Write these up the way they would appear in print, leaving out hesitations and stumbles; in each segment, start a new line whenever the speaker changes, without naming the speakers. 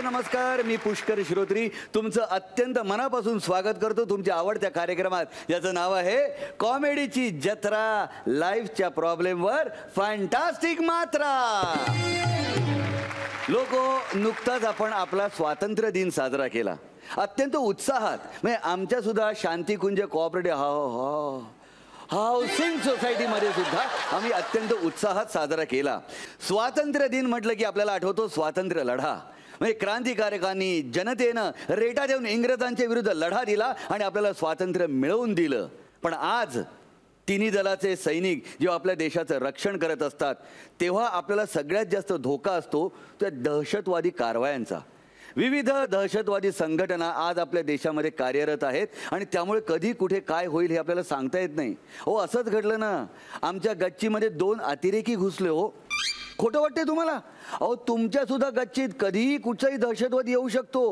नमस्कार. मी पुष्कर श्रोत्री तुमचं अत्यंत मनापासून स्वागत करतो तुमच्या आवडत्या कार्यक्रमात, याचं नाव आहे कॉमेडीची जत्रा. लाईफच्या प्रॉब्लेमवर फॅन्टास्टिक मात्रा. लोको, नुकताच आपण आपला स्वातंत्र्य दिन साजरा केला अत्यंत उत्साहात. म्हणजे आमच्या सुद्धा शांतिकुंज कोऑपरेटिव्ह हाऊसिंग सोसायटीमध्ये सुद्धा आम्ही अत्यंत उत्साहात साजरा केला. स्वातंत्र्य दिन म्हटलं की आपल्याला आठवतो स्वातंत्र्य लढा. म्हणजे क्रांतिकारकांनी जनतेनं रेटा देऊन इंग्रजांच्या विरुद्ध लढा दिला आणि आपल्याला स्वातंत्र्य मिळवून दिलं. पण आज तिन्ही दलाचे सैनिक जेव्हा आपल्या देशाचं रक्षण करत असतात तेव्हा आपल्याला सगळ्यात जास्त धोका असतो त्या दहशतवादी कारवायांचा. विविध दहशतवादी संघटना आज आपल्या देशामध्ये कार्यरत आहेत आणि त्यामुळे कधी कुठे काय होईल हे आपल्याला सांगता येत नाही. हो, असंच घडलं ना, आमच्या गच्चीमध्ये 2 अतिरेकी घुसले. हो, खोटं वाटते तुम्हाला? अहो, तुमच्या सुद्धा गच्चीत कधीही कुठचाही दहशतवादी येऊ शकतो.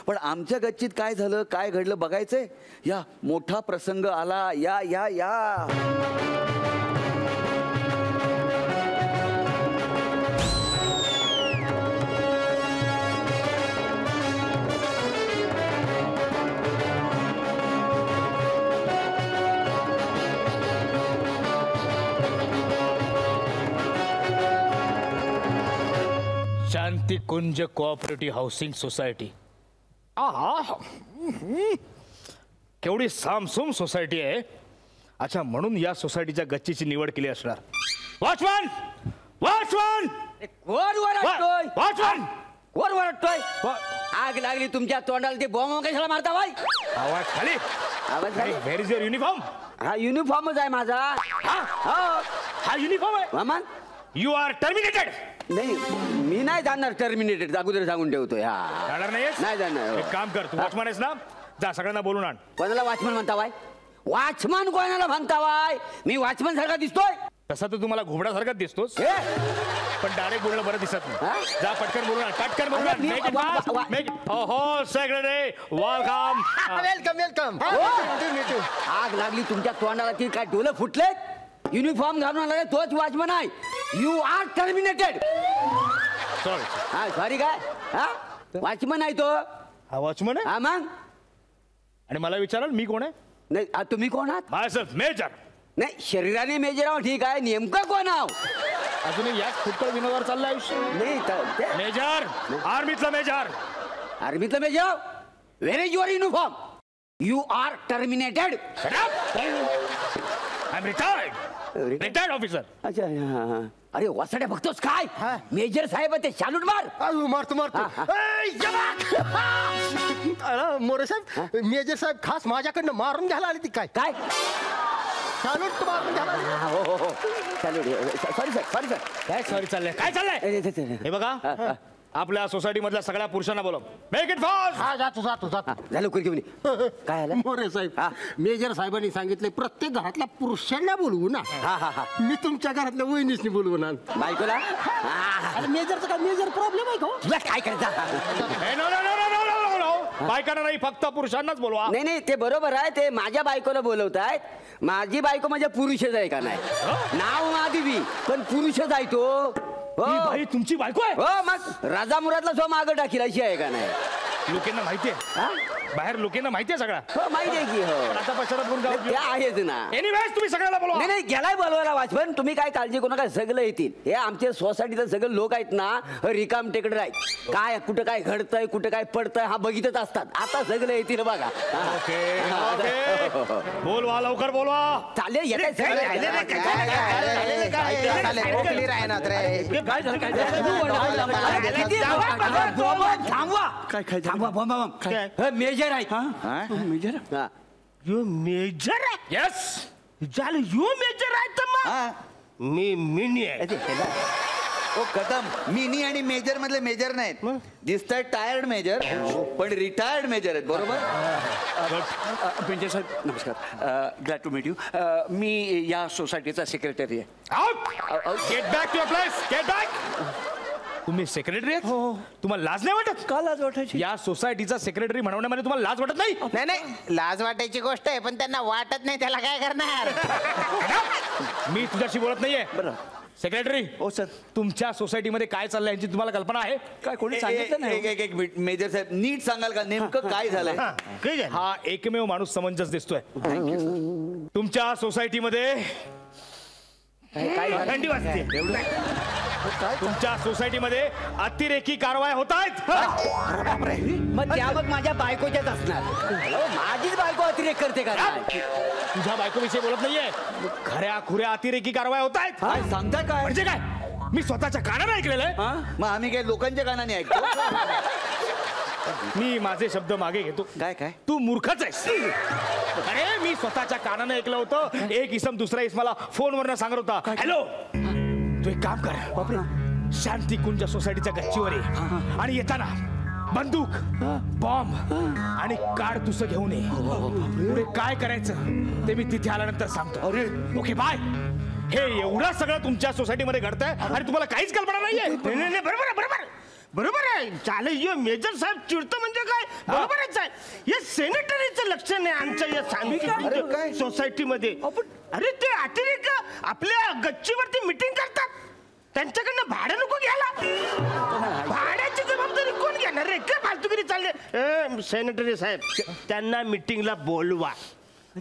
पण आमच्या गच्चीत काय झालं, काय घडलं बघायचंय? या, मोठा प्रसंग आला. या या या
शांतिकुंज कोऑपरेटिव्ह हाऊसिंग सोसायटी. केवढी सामसूम सोसायटी आहे. अच्छा, म्हणून या सोसायटीच्या गच्चीची निवड केली असणार. वॉचमन, वॉचमन, वॉचमन,
कोण वरटतोय? आग लागली तुमच्या तोंडाला, ते बॉम्ब कशाला मारता बाई?
आवाज खाली.
आवाज खाली.
Where is your uniform?
हा युनिफॉर्मच आहे माझा.
हा युनिफॉर्म आहे.
मामान,
यू आर टर्मिनेटेड.
नाही, मी नाही जाणार टर्मिनेटेड. अगोदर सांगून ठेवतोय. हा,
जाणार नाहीयेस?
नाही जाणार.
एक काम कर, तू वॉचमन आहेस ना, जा सगळ्यांना बोलून आण.
कोणाला वॉचमन म्हणता बाय? वॉचमन कोणाला म्हणता बाय? मी वॉचमन सारखा दिसतोय?
तसा तर तुम्हाला घोबड्यासारखाच दिसतोस, पण डायरेक्ट बोलणं बरं दिसत नाही. जा पटकन बोलून आण, पटकन बोलून आण. हो सेक्रेटरी, वेलकम.
Welcome welcome.
आग लागली तुमच्या तोंडाला की काय डोलं फुटलेत? युनिफॉर्म घालून आला तोच वॉचमन आहे. You are terminated.
सॉरी.
हा, सॉरी काय? हा, वॉचमन आहे तो.
हा वॉचमन आहे?
हा मग.
आणि मला विचाराल मी कोण आहे?
नाही, तुम्ही कोण आहात?
Myself major.
नाही, शरीराने मेजर आहो, ठीक आहे. नेमकं कोण आहो?
अजूनही याच फुटकळ विनोदावर चाललं आयुष्य.
नाही
मेजर, आर्मीतला मेजर.
आर्मीतलं major. Where is your uniform? You are terminated.
I am retired. Retired officer.
अच्छा, अरे वासड्या बघतोस काय? मेजर साहेब ते शालूट मार.
मारतो मारतो. मोरे साहेब, मेजर साहेब खास माझ्याकडनं मारून घ्यायला आली ती काय?
काय
चालूट मारून घ्यायला.
हो salute. Sorry sir, sorry sir.
काय सॉरी चाललंय? काय चाललंय? हे बघा, आपल्या सोसायटी मधल्या सगळ्या पुरुषांना बोलव. Make it fast.
हा, जातो जातो जातो.
झालं कुर घेऊन. काय आलं?
मोरे साहेब, मेजर साहेबांनी सांगितले प्रत्येक घरातल्या पुरुषांना बोलवू ना. मी तुमच्या घरातल्या वहिनीसनी बोलवू ना.
बायकोला?
मेजरचा काय मेजर प्रॉब्लेम आहे का?
तुला काय करायचं?
बायकांना नाही, फक्त पुरुषांनाच बोलवा.
नाही नाही, ते बरोबर आहे. ते माझ्या बायकोला बोलवतायत. माझी बायको म्हणजे पुरुषच आहे का नाही? नाव माधवी, पण पुरुषच आहे तो.
ही बाई तुमची बायको आहे?
हो, मग राजा मुरादला सो मागं टाकील अशी आहे का नाही?
लोकांना माहितीये, बाहेर लोकांना माहितीये सगळं.
हो, माहिती आहे की. हो,
आता पश्चात बोलून
ते आहेच ना.
एनिवेज तुम्ही सगळ्याला बोलवा.
नाही नाही, गेलाय बोलवायला वॉचमन. तुम्ही काय काळजी करू नका, सगळं येतील. हे आमच्या सोसायटीचे सगळे लोक आहेत ना, रिकाम टेकडे आहेत. काय कुठं काय घडतंय, कुठं काय पडतंय हा बघितच असतात. आता सगळे येतील बघा.
ओके, बोलवा, लवकर बोलवा.
चालेल, येत मेजर आहे.
मेजर
यू मेजर आहे? यस झालं. यू मेजर आहे तर मग मी मिनी आहे.
ओ कदम, मिनी आणि मेजर मधले मेजर नाहीत. दिसतात टायर्ड मेजर, पण रिटायर्ड मेजर आहेत. बरोबर.
मेजर साहेब नमस्कार. Glad to meet you. मी या सोसायटीचा सेक्रेटरी आहे.
Get back to your place. Get back. तुम्ही सेक्रेटरी आहेत? तुम्हाला लाज नाही वाटत?
का लाज वाटायची?
या सोसायटीचा सेक्रेटरी म्हणण्यामध्ये तुम्हाला लाज वाटत नाही?
नाही नाही, लाज वाटायची गोष्ट आहे, पण त्यांना वाटत नाही, त्याला काय करणार?
मी तुझ्याशी बोलत नाहीये.
बरं.
सेक्रेटरी
हो सर.
तुमच्या सोसायटीमध्ये काय चाललंय यांची तुम्हाला कल्पना आहे?
काय कोणी सांगितलं नाही?
एक मिनिट मेजर साहेब नीट सांगाल का नेमकं काय झालंय?
काय झालं?
हा एकमेव माणूस समंजस दिसतोय तुमच्या सोसायटीमध्ये. थंडी वाजते. तुमच्या सोसायटीमध्ये अतिरेकी कारवाया होत आहेत.
मग त्या मग माझ्या बायकोच्याच असणार. माझीच बायको अतिरेक करते का नाही?
तुझ्या बायकोविषयी बोलत नाहीये. खऱ्या खुऱ्या अतिरेकी कारवाया होत आहेत.
काय सांगताय काय?
म्हणजे काय? मी स्वतःच्या कानाने ऐकलेलं आहे.
मग आम्ही काय लोकांच्या कानाने ऐकतो?
मी माझे शब्द मागे घेतो.
काय काय?
तू मूर्खच आहेस. अरे मी स्वतःच्या कानाने ऐकलं होतं. एक इसम दुसरा इसमाला फोनवरनं सांगत होता, हॅलो तू एक काम कर, शांती कुंज सोसायटीच्या गच्चीवर ये आणि येताना बंदूक, बॉम्ब आणि काडतुसं घेऊन ये. पुढे काय करायचं ते मी तिथे आल्यानंतर सांगतो. अरे ओके बाय. हे एवढं सगळं तुमच्या सोसायटीमध्ये घडतंय आणि तुम्हाला काहीच कल्पना नाहीये.
नाही, बरोबर आहे, बरोबर बरोबर आहे. चालेल यो मेजर साहेब चिडतो म्हणजे काय? बरोबरच आहे. हे सेनेटरीचं लक्षण आहे आमच्या या सांगली सोसायटीमध्ये. अरे ते अतिरेक आपल्या गच्चीवरती मिटिंग करतात. त्यांच्याकडनं भाडं नको घ्यायला. भाड्याची जबाबदारी कोण घेणार रे? काय फालतुगिरी चालले? सेनेटरी साहेब त्यांना मिटिंगला बोलवा.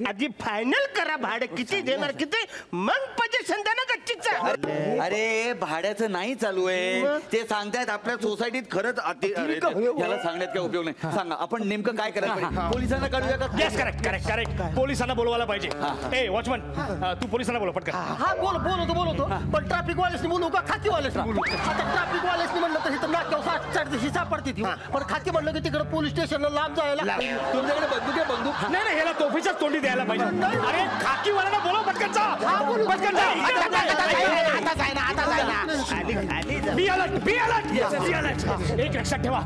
आधी फायनल करा भाडं किती देणार, किती, मग पोझिशन द्या ना गच्चीचं.
अरे भाड्याचं नाही चालू आहे ते सांगतायत. आपल्या सोसायटीत खरंच अरे, याला सांगण्यात काय उपयोग नाही. सांगा आपण नेमकं काय करायला पाहिजे? पोलिसांना कळूया का?
Yes correct correct correct. पोलिसांना बोलवायला पाहिजे. ए वॉचमन तू पोलिसांना बोलव पटकन.
हा बोलतो पण ट्रॅफिक वालेसनी बोलू का खाकी वालेसनी बोलू? आता ट्रॅफिक वालेसनी म्हणलं तर इथं नाक्यावर 60 दिवशी सापडते ती. पण खाकी म्हणलं की तिकडे पोलीस स्टेशनला लांब जायला.
तुमच्याकडे बंदूक आहे? बंदूक
नाही नाही ह्याला तोफीच्याच तोंडी द्यायला पाहिजे. अरे खाकीवाल्याला बोलव पटकन जा. पटकन जा. Be alert, be alert. Be alert. एक लक्षात ठेवा,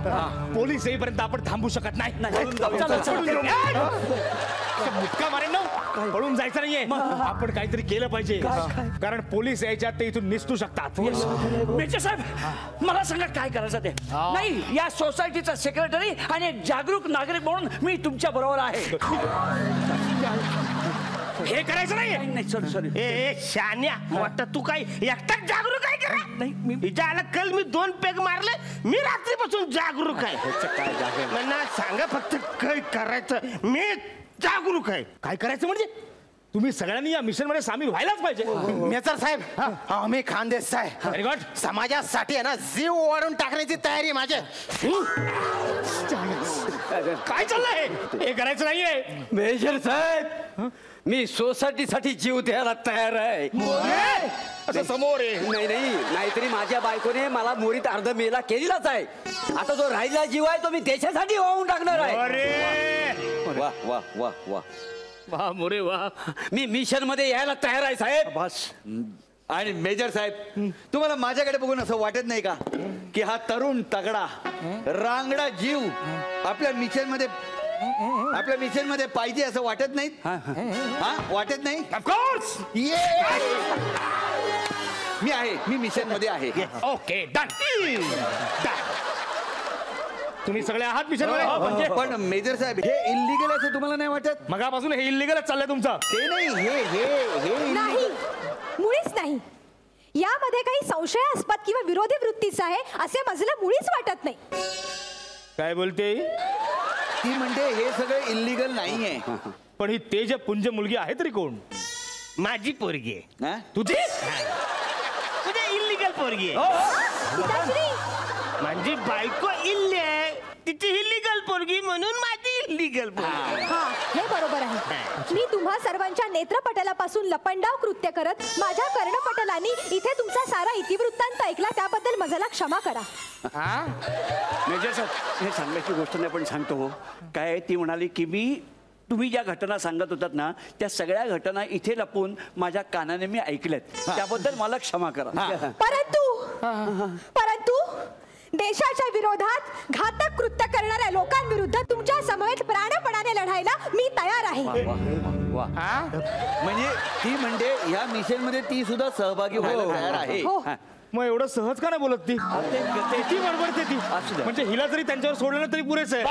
पोलीस येईपर्यंत आपण थांबू शकत नाही. मुटका मारेन ना, पळून जायचं नाहीये. आपण काहीतरी केलं पाहिजे कारण पोलीस यायच्यात ते इथून निसटू शकतात.
मेजर साहेब मला सांगा काय करायचं ते. नाही या सोसायटीचा सेक्रेटरी आणि एक जागरूक नागरिक म्हणून मी तुमच्या बरोबर आहे.
हे करायचं नाहीये.
नाही सॉरी
ए शान्या वाटतं तू काय एकटाच जागरूक आहे करा?
नाही मी
हिच्या आला कल मी 2 पेग मारले. मी रात्रीपासून जागरूक आहे. मला सांगा फक्त काय करायचं. मी जागरूक आहे.
काय करायचं म्हणजे तुम्ही सगळ्यांनी या मिशन मध्ये सामील व्हायलाच पाहिजे.
मेजर साहेब आम्ही खानदेश आहे.
Very good.
समाजासाठी आहे ना जीव ओवाळून टाकण्याची तयारी आहे माझी.
काय चाललंय? हे करायचं नाहीये.
मेजर साहेब मी सोसायटीसाठी जीव द्यायला तयार आहे.
असं समोर आहे.
नाही नाहीतरी माझ्या बायकोने मला मोरीत अर्ध मेला केलेलाच आहे. आता जो राहिला जीव आहे तो मी देशासाठी वाहून टाकणार आहे.
अरे
वा वा वा वा.
वा मोरे वा.
मी मिशन मध्ये यायला तयार आहे साहेब.
बस. आणि मेजर साहेब तुम्हाला माझ्याकडे बघून असं वाटत नाही का की हा तरुण तगडा रांगडा जीव आपल्या मिशन मध्ये पाहिजे असं वाटत नाही? हा वाटत नाही?
ऑफकोर्स.
मी मिशन मध्ये आहे.
Okay done. तुम्ही सगळे आहात मिशन मध्ये.
पण मेजर साहेब हे इल्लीगल असं तुम्हाला नाही वाटत?
मगापासून हे इल्लीगलच चाललंय तुमचं.
ते नाही हे
नाही मुळीच नाही. यामध्ये काही संशयास्पद किंवा विरोधी वृत्तीचं आहे असे मला मुळीच वाटत नाही.
काय बोलते
ती म्हणते हे सगळं इल्लीगल नाहीये.
पण ही तेज पुंज मुलगी आहे तरी कोण?
माझी पोरगी आहे.
हा?
तुझी?
तुझ्या इल्लीगल पोरगी आहे.
पिताश्री,
माझी बायको इल्ली आहे. तिची इल्लीगल पोरगी म्हणून माझी इल्लीगल पोरगी.
हा हे बरोबर आहे. मी तुम्हा सर्वांच्या नेत्रपटलापासून लपंडाव कृत्य करत माझ्या कर्णपटलांनी इथे तुमचा सारा इतिवृत्तांत ऐकला त्याबद्दल मला क्षमा करा.
मेजर साहेब हे सांगायची गोष्ट नाही पण सांगतो हो. काय ती म्हणाली की तुम्ही ज्या घटना सांगत होतात ना त्या सगळ्या घटना इथे लपून माझ्या कानाने मी ऐकल्यात. त्याबद्दल मला क्षमा करा.
परंतु देशाच्या विरोधात घातक कृत्य करणाऱ्या लोकांविरुद्ध तुमच्या समवेत प्राणपणाने लढायला मी तयार आहे.
म्हणजे ती म्हणते ह्या मिशन मध्ये ती सुद्धा सहभागी व्हायला तयार आहे.
हो.
मग एवढं सहज का नाही बोलत ती? ती बडबडते ती. म्हणजे हिला जरी त्यांच्यावर सोडलं तरी पुरेच आहे.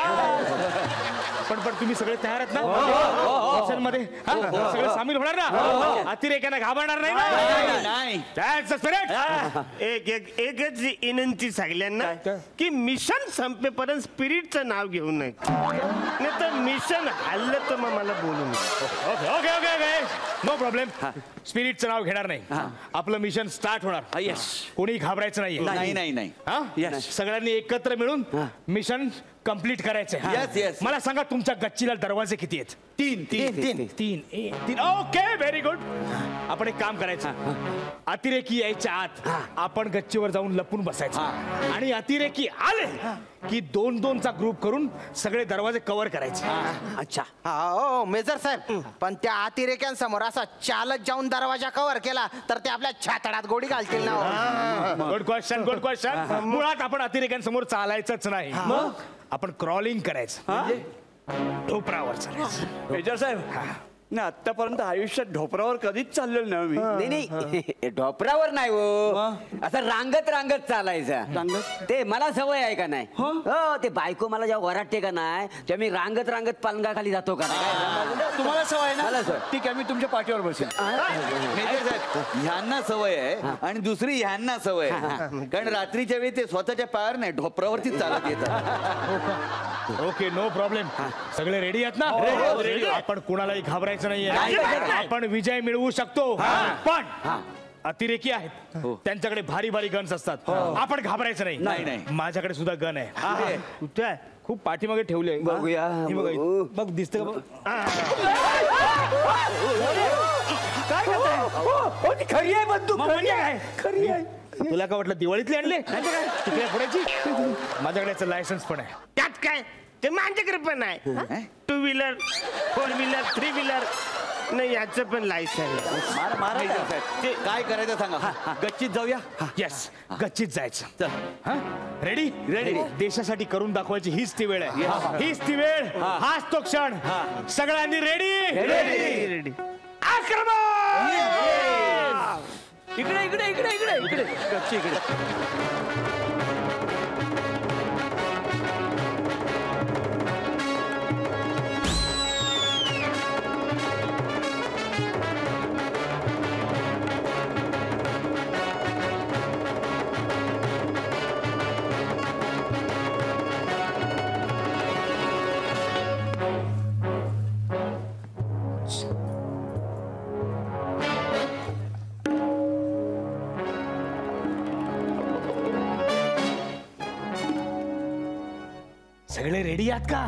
पण तुम्ही सगळे तयार आहेत ना ऑप्शन मध्ये सगळे सामील होणार ना अतिरेक्यांना घाबरणार नाही ना
नाही
That's the spirit.
एकच विनंती सगळ्यांना की मिशन संपेपर्यंत स्पिरिटचं नाव घेऊ नये नाही तर मिशन हल्लं तर मग मला बोलू नये.
Okay okay okay no problem स्पिरिटचं नाव घेणार नाही आपलं मिशन स्टार्ट होणार
येस
कोणी घाबरायचं नाहीये
नाही नाही नाही
हा?
Yes.
सगळ्यांनी एकत्र मिळून मिशन कम्प्लीट करायचंय
Yes, yes.
मला सांगा तुमच्या गच्चीला दरवाजे किती आहेत
तीन
तीन ओके व्हेरी गुड आपण एक काम करायचं अतिरेकी यायच्या आत आपण गच्चीवर जाऊन लपून बसायचं आणि अतिरेकी आले की 2-2चा ग्रुप करून सगळे दरवाजे कव्हर करायचे
अच्छा
हो मेजर साहेब पण त्या अतिरेक्यांसमोर असा चालत जाऊन दरवाजा कव्हर केला तर ते आपल्या छातडात गोडी घालतील ना हो.
गुड क्वेश्चन मुळात आपण अतिरेक्यांसमोर चालायचंच नाही आपण क्रॉलिंग करायचं ढोपरावर चालायचं
मेजर साहेब ना आतापर्यंत आयुष्यात ढोपरावर कधीच चाललेलं नाही मी
नाही ढोपरावर नाही हो असं रांगत रांगत चालायचं ते मला सवय आहे का नाही हो ते बायको मला जेव्हा वराटते का नाही तेव्हा मी रांगत रांगत पालंगाखाली जातो का नाही
तुम्हाला सवय आहे
मला
ना
सवय.
ठीक आहे मी तुमच्या पाठीवर बसेन
मेजर साहेब ह्यांना सवय आहे आणि दुसरी ह्यांना सवय आहे कारण रात्रीच्या वेळी ते स्वतःच्या पायावर नाही ढोपरावरतीच चालत येतात
ओके नो प्रॉब्लेम सगळे रेडी आहेत ना
ready.
आपण कुणालाही घाबरायचं नाहीये
नाही.
आपण विजय मिळवू शकतो पण अतिरेकी आहेत त्यांच्याकडे भारी भारी गन्स असतात आपण घाबरायचं
नाही,
नाही
नाही.
माझ्याकडे सुद्धा गन आहे
कुठे आहे?
खूप पाठीमागे ठेवले
बघूया, बघू.
बघ दिसतं का बघ?
खरी आहे बंदूक
मग म्हणजे काय खरी आहे तुला काय वाटलं दिवाळीतली आणले तिकडे फोडायची माझ्याकडे लायसन्स पण आहे
त्यात काय ते माझ्याकडे पण आहे 2 व्हीलर 4 व्हीलर 3 व्हीलर नाही याचं पण लायसन्स
मेजर साहेब ते काय करायचं सांगा गच्चीत जाऊया
येस गच्चीत जायचं
चल
रेडी रेडी देशासाठी करून दाखवायची हीच ती वेळ आहे हीच ती वेळ हाच तो क्षण सगळ्यांनी रेडी
रेडी
आक्रमण
इकडे इकडे इकडे इकडे इकडे गच्ची इकडे
सगळे रेडी आहात का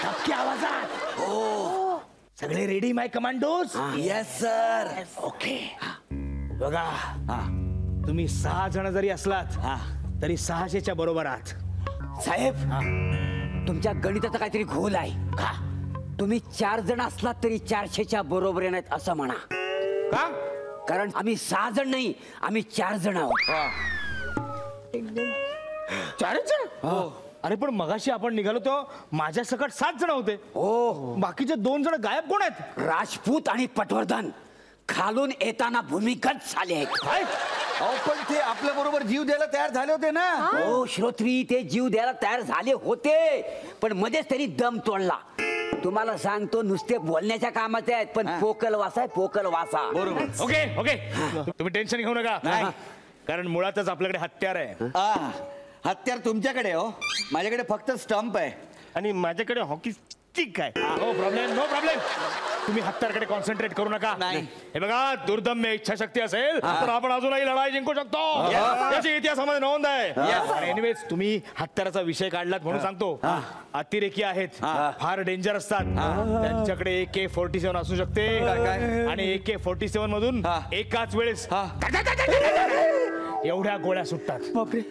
धक्के आवाजात सगळे रेडी माय कमांडोज
येस सर
ओके बघा तुम्ही 6 जण जरी असलात तरी 600च्या बरोबर आहात
साहेब तुमच्या गणिताचा काहीतरी घोल आहे का तुम्ही 4 जण असलात तरी 400च्या बरोबर नाहीत असं म्हणा
का
कारण आम्ही 6 जण नाही आम्ही 4 जण आहोत
4 जण अरे पण मगाशी आपण निघालो तो माझ्या सकट 7 जण होते
हो
बाकीचे 2 जण गायब कोण आहेत
राजपूत आणि पटवर्धन खालून येताना भूमिगत झाले आहेत
अहो पण ते आपल्या बरोबर जीव द्यायला तयार झाले होते ना
हो श्रोत्री ते जीव द्यायला तयार झाले होते पण मध्येच त्यांनी दम तोडला तुम्हाला सांगतो नुसते बोलण्याच्या कामाचे आहेत पण पोकल वासा आहे पोकल वासा
बरोबर
ओके ओके तुम्ही टेन्शन घेऊ नका कारण मुळातच आपल्याकडे हत्यार आहे
हत्यार तुमच्याकडे हो माझ्याकडे फक्त स्टंप आहे
आणि माझ्याकडे हॉकी स्टिक आहे
नो प्रॉब्लेम नो प्रॉब्लेम तुम्ही हत्यारकडे कॉन्सन्ट्रेट करू नका
नाही.
हे बघा दुर्दम्य इच्छाशक्ती असेल तर आपण अजूनही लढाई जिंकू शकतो याची इतिहासामध्ये नोंद आहे एनिवेज तुम्ही हत्याराचा विषय काढलात म्हणून सांगतो अतिरेकी आहेत फार डेंजर असतात त्यांच्याकडे AK-47 असू शकते आणि AK-47 मधून एकाच वेळेस एवढ्या गोळ्या सुटतात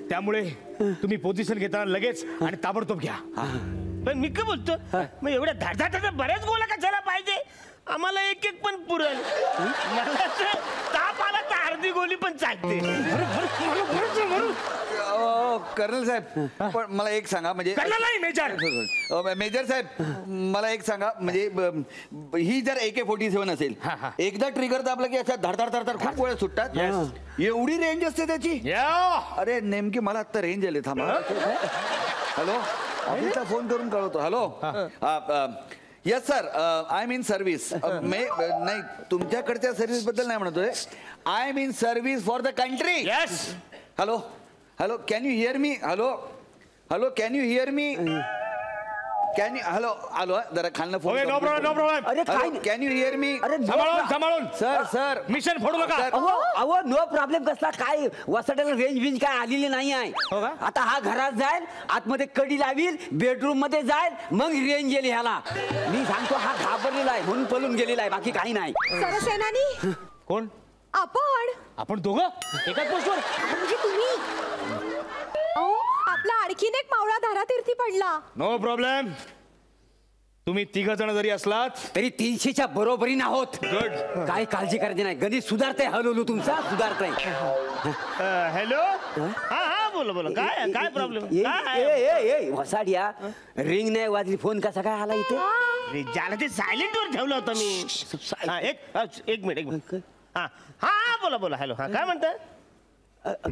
त्यामुळे तुम्ही पोझिशन घेताना लगेच आणि ताबडतोब घ्या
पण मी काय बोलतो मग एवढ्या धाडधाड बऱ्याच गोळ्या कशाला पाहिजे आम्हाला एक एक पण पुरल मला तर ताप आला तर अर्धी गोळी पण चालते
कर्नल साहेब पण मला एक सांगा म्हणजे
नाही मेजर
मेजर साहेब मला एक सांगा म्हणजे ही जर AK-47 असेल एकदा ट्रिगर दाबला की अशा धडधड धडधड खूप वेळा सुटतात एवढी रेंज असते त्याची अरे नेमकी मला आता रेंज आली थांबा हॅलो ऑफिसला फोन करून कळवतो. Hello yes sir, I am in service. नाही, तुमच्याकडच्या सर्व्हिस बद्दल नाही म्हणतोय. I am in service for the country.
Yes.
Hello hello, can you hear me? Hello hello, can you hear me? Can you hello hello, जरा खालनं phone.
No problem, no problem.
अरे काय
can you hear मी?
अरे
सांभाळून सांभाळून.
Sir sir,
mission फोडू नका.
अहो no problem कसला काय, वसाड्याला रेंज काय आलेली नाही आहे.
हो का?
आता हा घरात जाईल, आतमध्ये कडी लावील, बेडरूम मध्ये जाईल, मग रेंज येईल ह्याला. मी सांगतो हा घाबरलेला आहे म्हणून पळून गेलेला आहे, बाकी काही नाही.
सरसेनानी,
कोण? आपण दोघं एकाच पोस्टवर.
म्हणजे तुम्ही. अहो, आपला आणखीन एक मावळा धारातीर्थी पडला.
No problem. तुम्ही तिघ जण जरी असलात
तरी 300च्या बरोबरीने आहोत.
गुड.
काय काळजी करायची नाही, गणित सुधारतंय, हळूहळू तुमचा सुधारतंय.
हॅलो. हा हा, बोला बोला. काय काय प्रॉब्लेम?
वसाड्या, रिंग नाही वाजली, फोन कसा काय आला इथे?
ज्याला ते सायलेंट वर ठेवलं होतं मी. हा, एक मिनिट. हा हा, बोला बोला. हॅलो. हा, काय म्हणताय?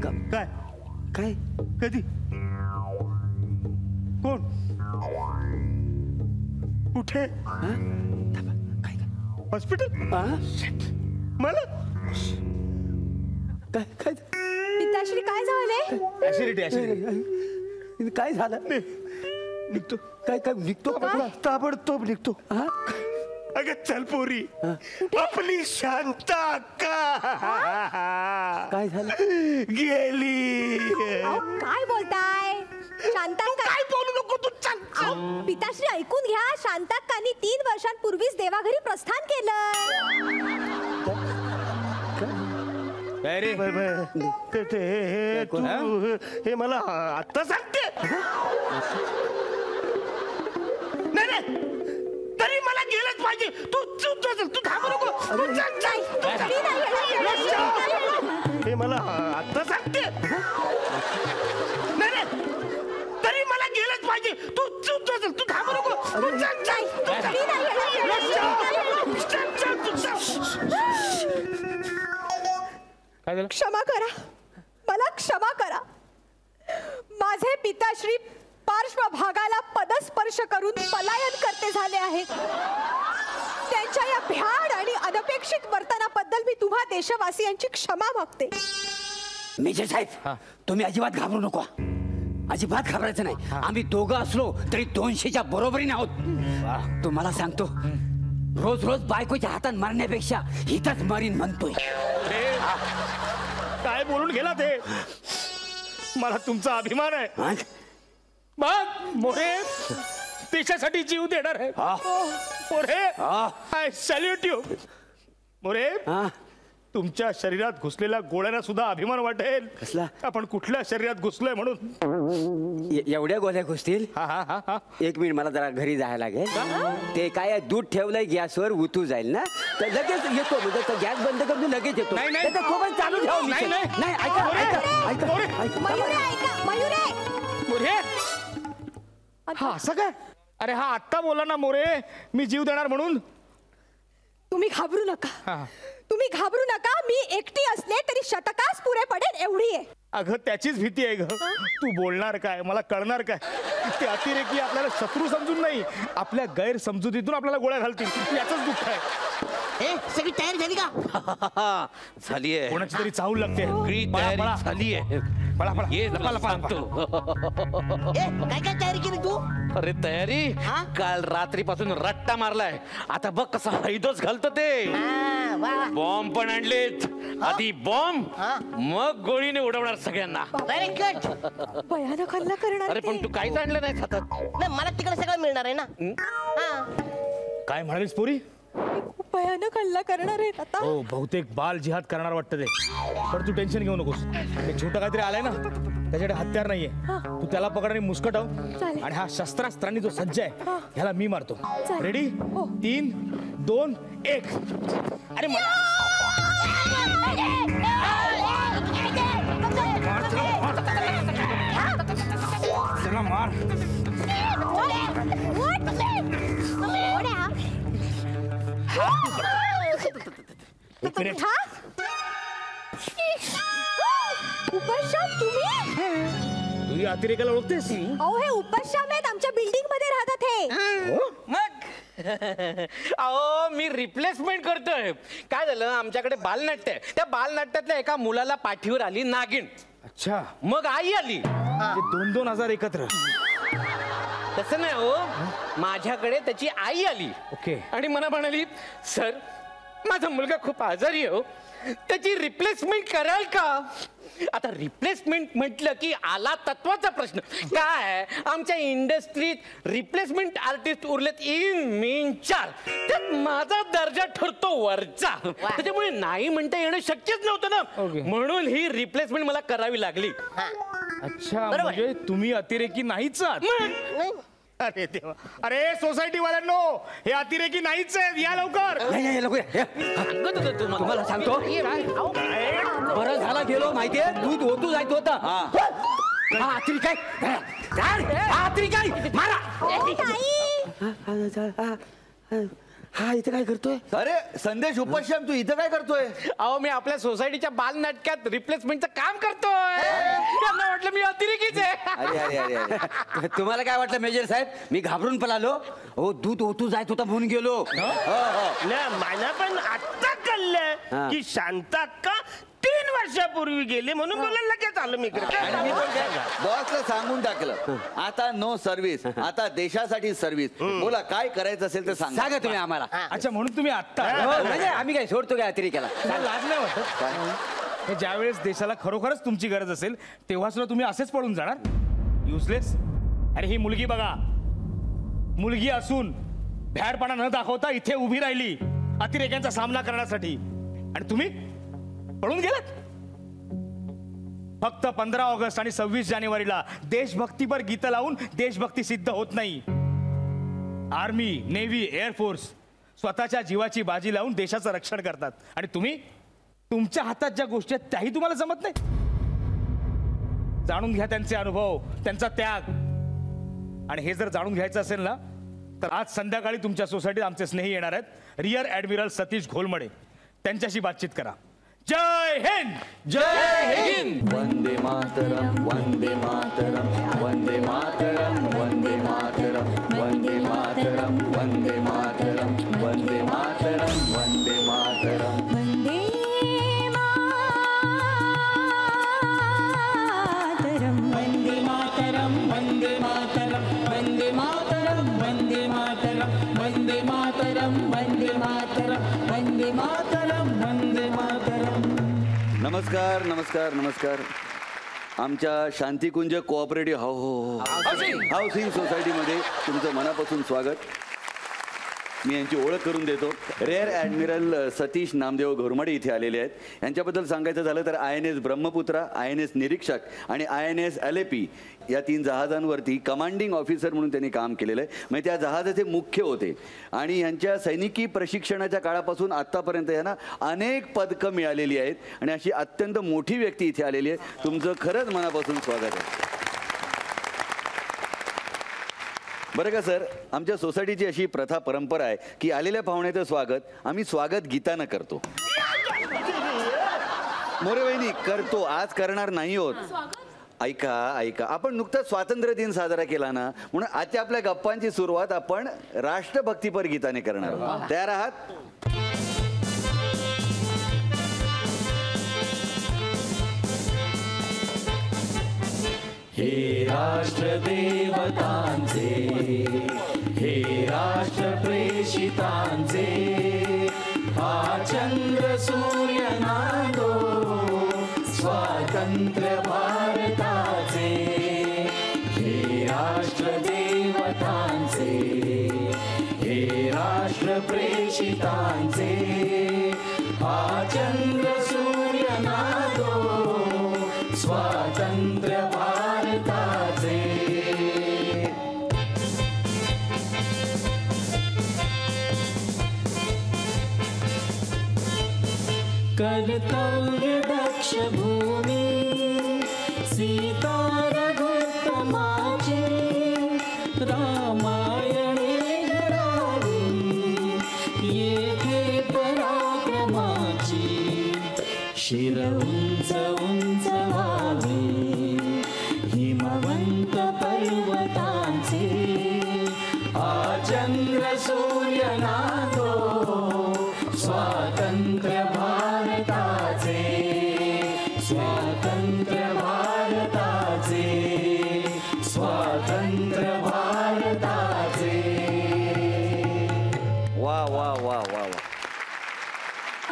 काय
काय
कधी कोण कुठे? हॉस्पिटल? मला
काय काय
पिताश्री, काय झालंय?
ऍसिडिटी.
काय झालं?
निघतो.
काय काय निघतो?
ताबडतोब निघतो.
हा?
अगं चल पोरी, आपली शांता अक्का
काय झालं?
गेली.
अहो, काय बोलताय? शांतांका
काय बोलू नको तू. चल.
अहो, पिताश्री ऐकून घ्या. शांताक्कानी 3 वर्षांपूर्वीच देवाघरी प्रस्थान केलं.
काय रे?
हे मला आता सांगते. नाही नाही, तरी मला गेलंच पाहिजे. तू थांबू नको. तू चल. हे मला आता सांगते. नाही नाही, तरी मला गेलंच पाहिजे. तू थांबू नको. तू
काय झालं?
क्षमा करा, मला क्षमा करा. माझे पिताश्री पार्श्वभागाला पदस्पर्श करून पलायन करते झाले आहेत. त्यांच्या या भ्याड आणि अनपेक्षित वर्तनाबद्दल मी तुम्हा देशवासियांची क्षमा मागते.
मेजर साहेब, तुम्ही अजिबात घाबरू नको. अजिबात घाबरायचं नाही. आम्ही दोघं असलो तरी 200च्या बरोबरीने आहोत. तुम्हाला सांगतो, रोज रोज बायकोच्या हातात मारण्यापेक्षा हिथंच मारीन म्हणतोय.
काय बोलून गेला ते? मला तुमचा अभिमान आहे.
हा?
मग मोरे देशासाठी जीव देणार आहे. More, I salute you. More,
हा?
तुमच्या शरीरात घुसलेल्या गोळ्यांना सुद्धा अभिमान वाटेल.
कसला?
आपण कुठल्या शरीरात घुसलोय म्हणून.
एवढ्या गोळ्या घुसतील? एक मिनिट, मला जरा घरी जायला लागेल. ते काय दूध ठेवलंय गॅसवर, उतू जाईल ना, तर लगेच येतो. म्हणजे तो गॅस बंद करून लगेच येतो.
नाही, नाही.
त्याचा तोपर्यंत चालू ठेवा.
नाही, नाही.
नाही, ऐका ऐका ऐका
मोरे.
ऐका.
मयुरे, ऐका. मयुरे,
मोरे, हा असं काय? अरे हा आत्ता बोला ना मोरे, मी जीव देणार म्हणून.
तुम्ही घाबरू नका. तुम्ही घाबरू नका. मी एकटी असले तरी शतकास पुरे पडेल एवढी आहे.
अगं त्याचीच भीती आहे ग. तू बोलणार काय, मला कळणार काय? ते अतिरेकी आपल्याला शत्रू समजून नाही, आपल्या गैरसमजुतीतून आपल्याला गोळ्या घालतील, याच दुःख आहे.
सगळी तयारी झाली का?
झालीये.
कोणाची तरी चाहूल लागते.
सगळी तयारी झालीये.
पळा पळा.
ये
पळा, पळा,
सांगतो.
काय काय तयारी केली तू?
अरे तयारी काल रात्रीपासून रट्टा मारलाय. आता बघ कसं हैदोस घालतो ते. बॉम्ब पण आणलेत. आधी बॉम्ब, मग गोळीने उडवणार सगळ्यांना.
भयानक हल्ला करणार
अरे
ते.
पण तू काहीच आणलं नाही हातात.
नाही, मला तिकडे सगळं मिळणार आहे ना.
काय म्हणालीस पोरी?
भयानक हल्ला करणार आहेत आता.
हो, बहुतेक बाल जिहाद करणार वाटतं ते. पण तू टेन्शन घेऊ नकोस. ते छोटं काहीतरी आलंय ना, त्याच्याकडे हत्यार नाहीये. तू त्याला पकड आणि मुस्कटाव.
चालेल.
आणि हा शस्त्रास्त्रांनी जो सज्ज आहे ह्याला मी मारतो.
चालेल.
रेडी?
हो.
3, 2, 1. अरे मला चला मार. एक मिनिट.
उपशाप तुम्ही?
तू या अतिरेकाला ओळखतेस?
अहो हे उपश्याम आहेत, आमच्या बिल्डिंग मध्ये राहतात हे.
मग अहो मी रिप्लेसमेंट करतोय. काय झालं, आमच्याकडे बालनाट्य आहे. त्या बालनाट्यातल्या एका मुलाला पाठीवर आली नागिण.
अच्छा,
मग आई आली.
म्हणजे 2,000 एकत्र.
तसं नाही हो, माझ्याकडे त्याची आई आली.
ओके.
आणि मला म्हणाली, सर माझा मुलगा खूप आजारी आहे हो, त्याची रिप्लेसमेंट कराल का? आता रिप्लेसमेंट म्हटलं की आला तत्वाचा प्रश्न. काय आमच्या इंडस्ट्रीत रिप्लेसमेंट आर्टिस्ट उरलेत इन 4. त्यात माझा दर्जा ठरतो वरचा. त्याच्यामुळे नाही म्हणता येणं शक्यच नव्हतं ना.
ओके.
म्हणून ही रिप्लेसमेंट मला करावी लागली.
अच्छा,
बरोबर.
म्हणजे तुम्ही अतिरेकी नाहीच आहात.
अरे देवा, अरे सोसायटी वाल्यांनो, हे अतिरेकी नाहीच आहेत, या लवकर.
सांगत होतो
तुम्हाला सांगतो बरं झाला गेलो माहितीये, दूध ओतू जायचं होतं. हा अतिरेक आहे. हा अतिरेक आहे. मारा. हा इथे काय करतोय?
अरे संदेश उपश्याम, तू इथं काय करतोय?
अहो मी आपल्या सोसायटीच्या बाल नाटकात रिप्लेसमेंटचं काम करतोय. त्यांना वाटलं मी अतिरेकीच आहे.
अरे अरे अरे अरे
तुम्हाला काय वाटलं मेजर साहेब, मी घाबरून पळालो? हो दूध ओतू जायचं होतं म्हणून गेलो.
नाही, मला पण आता कळलं की शांता अक्का 3 वर्षापूर्वी गेले, म्हणून मला लगेच आलं मी इकडे.
बॉसला सांगून टाकलं, आता नो सर्व्हिस, आता देशासाठी सर्व्हिस. बोला काय करायचं असेल ते सांगा.
सांगा तुम्ही आम्हाला.
अच्छा, म्हणून तुम्ही आत्ता
हो, म्हणजे आम्ही काय सोडतो काय अतिरेक्याला?
तुम्हाला लाज नाही वाटत? हे ज्यावेळेस देशाला खरोखरच तुमची गरज असेल तेव्हा सुद्धा तुम्ही असेच पळून जाणार? युजलेस. अरे ही मुलगी बघा, मुलगी असून भ्याडपणा न दाखवता इथे उभी राहिली अतिरेक्यांचा सामना करण्यासाठी, आणि तुम्ही पळून गेलात. फक्त 15 ऑगस्ट आणि 26 जानेवारीला देशभक्तीपर गीतं लावून देशभक्ती सिद्ध होत नाही. आर्मी, नेव्ही, एअरफोर्स स्वतःच्या जीवाची बाजी लावून देशाचं रक्षण करतात, आणि तुम्ही तुमच्या हातात ज्या गोष्टी आहेत त्याही तुम्हाला जमत नाही. जाणून घ्या त्यांचे अनुभव, त्यांचा त्याग. आणि हे जर जाणून घ्यायचं असेल ना, तर आज संध्याकाळी तुमच्या सोसायटीत आमचे स्नेही येणार आहेत, रिअर ॲडमिरल सतीश घोलमडे. त्यांच्याशी बातचीत करा. जय हिंद.
जय हिंद.
वंदे मातरम, वंदे मातरम, वंदे मातरम, वंदे मातरम, वंदे मातरम, वंदे मातरम, वंदे मातरम, वंदे मातरम.
वंदे मातरम, वंदे मातरम, वंदे मातरम, वंदे मातरम, वंदे मातरम, वंदे मातरम, वंदे मातरम.
नमस्कार नमस्कार नमस्कार. आमच्या शांतिकुंज कोऑपरेटिव्ह हाऊसिंग सोसायटीमध्ये तुमचं मनापासून स्वागत. मी यांची ओळख करून देतो. रेअर ॲडमिरल सतीश नामदेव घोरमडे इथे आलेले आहेत. यांच्याबद्दल सांगायचं झालं तर INS ब्रह्मपुत्रा, INS निरीक्षक आणि INS अलेपी या 3 जहाजांवरती कमांडिंग ऑफिसर म्हणून त्यांनी काम केलेलं आहे. म्हणजे त्या जहाजाचे मुख्य होते, आणि यांच्या सैनिकी प्रशिक्षणाच्या काळापासून आत्तापर्यंत यांना अनेक पदकं मिळालेली आहेत, आणि अशी अत्यंत मोठी व्यक्ती इथे आलेली आहे. तुमचं खरंच मनापासून स्वागत आहे. बरं का सर, आमच्या सोसायटीची अशी प्रथा परंपरा आहे की आलेल्या पाहुण्याचं स्वागत आम्ही स्वागत गीतानं करतो. मोरे वहिनी करतो, आज करणार नाही होत. ऐका ऐका, आपण नुकताच स्वातंत्र्य दिन साजरा केला ना, म्हणून आजच्या आपल्या गप्पांची सुरुवात आपण राष्ट्रभक्तीपर गीताने करणार आहोत. तयार आहात?
हे राष्ट्र देवतांचे, हे राष्ट्र प्रेषितांचे, हा चंद्र सूर्य नांदो स्वातंत्र्य भारताचे. हे राष्ट्र देवतांचे, हे राष्ट्र प्रेषितांचे, हा चंद्र सूर्य नांदो स्वातंत्र्य भारताचे. कर्तव्य दक्ष भूमी सीता रघुत्तमाचे, रामायणे घडावी येथे पराक्रमाची. शिर उंच उंच व्हावी हिमवती स्वातंत्र्य भारताचे स्वातंत्र्य भारताचे.
वा वा वा वा वा.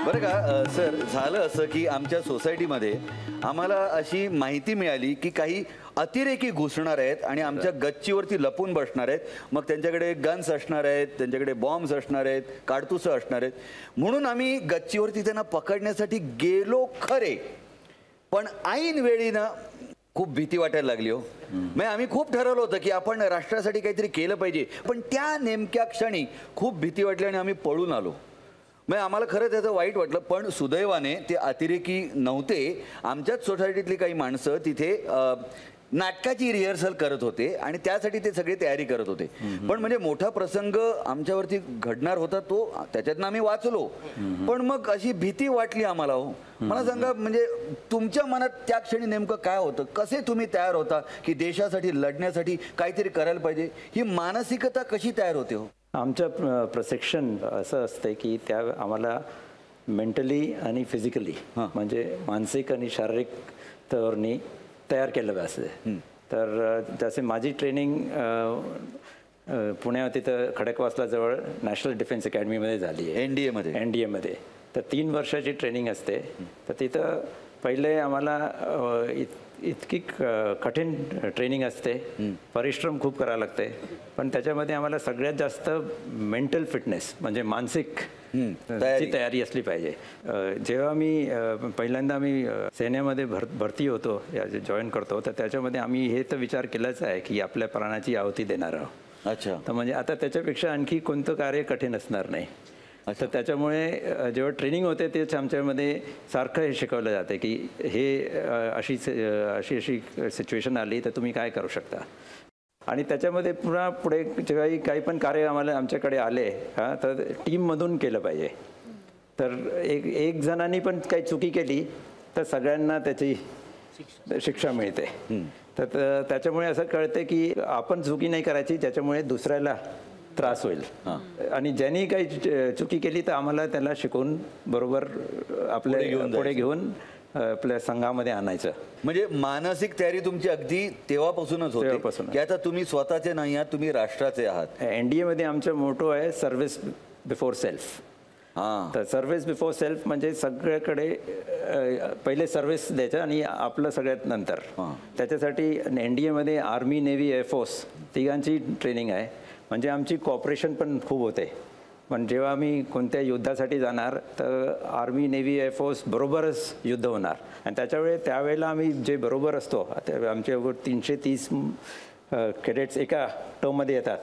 बरं का सर, झालं असं की आमच्या सोसायटीमध्ये आम्हाला अशी माहिती मिळाली की काही अतिरेकी घुसणार आहेत आणि आमच्या गच्चीवरती लपून बसणार आहेत. मग त्यांच्याकडे गन्स असणार आहेत, त्यांच्याकडे बॉम्ब्स असणार आहेत, काडतुसं असणार आहेत. म्हणून आम्ही गच्चीवरती त्यांना पकडण्यासाठी गेलो खरे, पण ऐन वेळीनं खूप भीती वाटायला लागली हो. मग आम्ही खूप ठरवलं होतं की आपण राष्ट्रासाठी काहीतरी केलं पाहिजे, पण त्या नेमक्या क्षणी खूप भीती वाटली आणि आम्ही पळून आलो. मग आम्हाला खरं त्याचं वाईट वाटलं, पण सुदैवाने ते अतिरेकी नव्हते. आमच्याच सोसायटीतली काही माणसं तिथे नाटकाची रिहर्सल करत होते आणि त्यासाठी ते सगळे तयारी करत होते. पण म्हणजे मोठा प्रसंग आमच्यावरती घडणार होता तो, त्याच्यातनं आम्ही वाचलो. पण मग अशी भीती वाटली आम्हाला हो. मला सांगा, म्हणजे तुमच्या मनात त्या क्षणी नेमकं काय होतं? कसे तुम्ही तयार होता की देशासाठी लढण्यासाठी काहीतरी करायला पाहिजे? ही मानसिकता कशी तयार होते हो?
आमचं प्रशिक्षण असं असते की त्या आम्हाला मेंटली आणि फिजिकली म्हणजे मानसिक आणि शारीरिक स्तरावरनी तयार केलं असते. तर जसे माझी ट्रेनिंग पुण्यात तिथं खडकवासला जवळ नॅशनल डिफेन्स अकॅडमीमध्ये झाली आहे, NDA मध्ये. तर 3 वर्षाची ट्रेनिंग असते. तर तिथं पहिले आम्हाला इतकी कठीण ट्रेनिंग असते, परिश्रम खूप करावं लागते. पण त्याच्यामध्ये आम्हाला सगळ्यात जास्त मेंटल फिटनेस म्हणजे मानसिक तयारी असली पाहिजे. जेव्हा मी पहिल्यांदा आम्ही सैन्यामध्ये भरती होतो, जॉईन करतो, तर त्याच्यामध्ये आम्ही हे तर विचार केलाच आहे की आपल्या प्राणाची आहुती देणार आहोत.
अच्छा.
तर म्हणजे आता त्याच्यापेक्षा आणखी कोणतं कार्य कठीण असणार नाही. तर त्याच्यामुळे जेव्हा ट्रेनिंग होते तेच आमच्यामध्ये सारखं हे शिकवलं जाते की हे अशी सिच्युएशन आली तर तुम्ही काय करू शकता. आणि त्याच्यामध्ये पुढे जेव्हाही काही पण कार्य आमच्याकडे आले तर टीममधून केलं पाहिजे. तर एक जणांनी पण काही चुकी केली तर सगळ्यांना त्याची शिक्षा मिळते. तर त्याच्यामुळे असं कळते की आपण चुकी नाही करायची ज्याच्यामुळे दुसऱ्याला त्रास होईल. आणि ज्यांनी काही चुकी केली तर आम्हाला त्याला शिकवून बरोबर आपल्या पुढे घेऊन आपल्या संघामध्ये आणायचं.
म्हणजे मानसिक तयारी तुमची अगदी तेव्हापासूनच होते की आता तुम्ही स्वतःचे नाही आहात, तुम्ही राष्ट्राचे आहात.
NDA मध्ये आमचा मोटो आहे सर्व्हिस बिफोर सेल्फ. तर सर्व्हिस बिफोर सेल्फ म्हणजे सगळ्याकडे पहिले सर्व्हिस द्यायचं आणि आपलं सगळ्यात नंतर. त्याच्यासाठी NDA मध्ये आर्मी, नेव्ही, एअरफोर्स तिघांची ट्रेनिंग आहे. म्हणजे आमची कॉपरेशन पण खूप होते. पण जेव्हा आम्ही कोणत्या युद्धासाठी जाणार तर आर्मी, नेव्ही, एअरफोर्स बरोबरच युद्ध होणार. आणि त्यावेळेला आम्ही जे बरोबर असतो, आमचे 330 कॅडेट्स एका टर्ममध्ये येतात.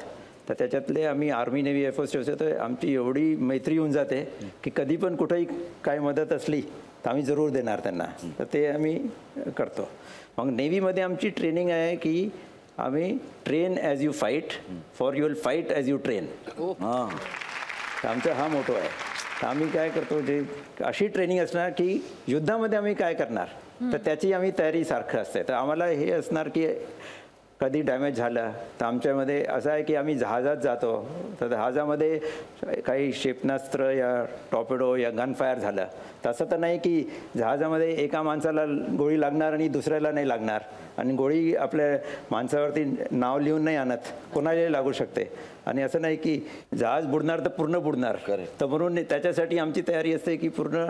तर त्याच्यातले आम्ही आर्मी, नेव्ही, एअरफोर्सचे होते. तर आमची एवढी मैत्री होऊन जाते की कधी पण कुठेही काय मदत असली तर आम्ही जरूर देणार त्यांना. तर ते आम्ही करतो. मग नेव्हीमध्ये आमची ट्रेनिंग आहे की आम्ही train as you fight for you will fight as you train. आमचा हा मोटो आहे. तर आम्ही काय करतो, जे अशी ट्रेनिंग असणार की युद्धामध्ये आम्ही काय करणार तर त्याची आम्ही तयारी सारखं असते. तर आम्हाला हे असणार की कधी डॅमेज झालं तर आमच्यामध्ये असं आहे की आम्ही जहाजात जातो. तर जहाजामध्ये काही क्षेपणास्त्र या टॉर्पेडो या गन फायर झालं तर असं तर नाही की जहाजामध्ये एका माणसाला गोळी लागणार आणि दुसऱ्याला नाही लागणार. आणि गोळी आपल्या माणसावरती नाव लिहून नाही आणत, कोणालाही लागू शकते. आणि असं नाही की जहाज बुडणार तर पूर्ण बुडणार. तर म्हणून त्याच्यासाठी आमची तयारी असते की पूर्ण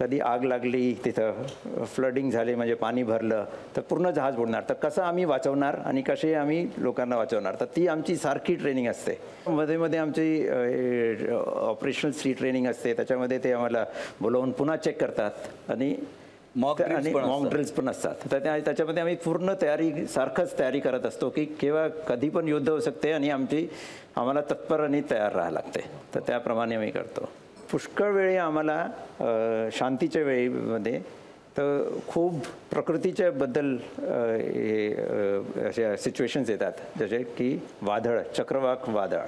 कधी आग लागली, तिथं फ्लडिंग झाले म्हणजे पाणी भरलं तर पूर्ण जहाज बुडणार. तर कसं आम्ही वाचवणार आणि कसे आम्ही लोकांना वाचवणार, तर ती आमची सारखी ट्रेनिंग असते. मध्ये मध्ये आमची ऑपरेशनल सी ट्रेनिंग असते. त्याच्यामध्ये ते आम्हाला बोलवून पुन्हा चेक करतात आणि मॉक ड्रिल्स पण असतात. तर त्याच्यामध्ये आम्ही पूर्ण सारखंच तयारी करत असतो की केव्हा कधी पण युद्ध होऊ शकते आणि आम्हाला तत्पर आणि तयार राहावं लागते. तर त्याप्रमाणे आम्ही करतो. पुष्कळ वेळी आम्हाला शांतीच्या वेळीमध्ये तर खूप प्रकृतीच्या बद्दल अशा सिच्युएशन्स येतात, जसे की वादळ, चक्रवाक वादळ.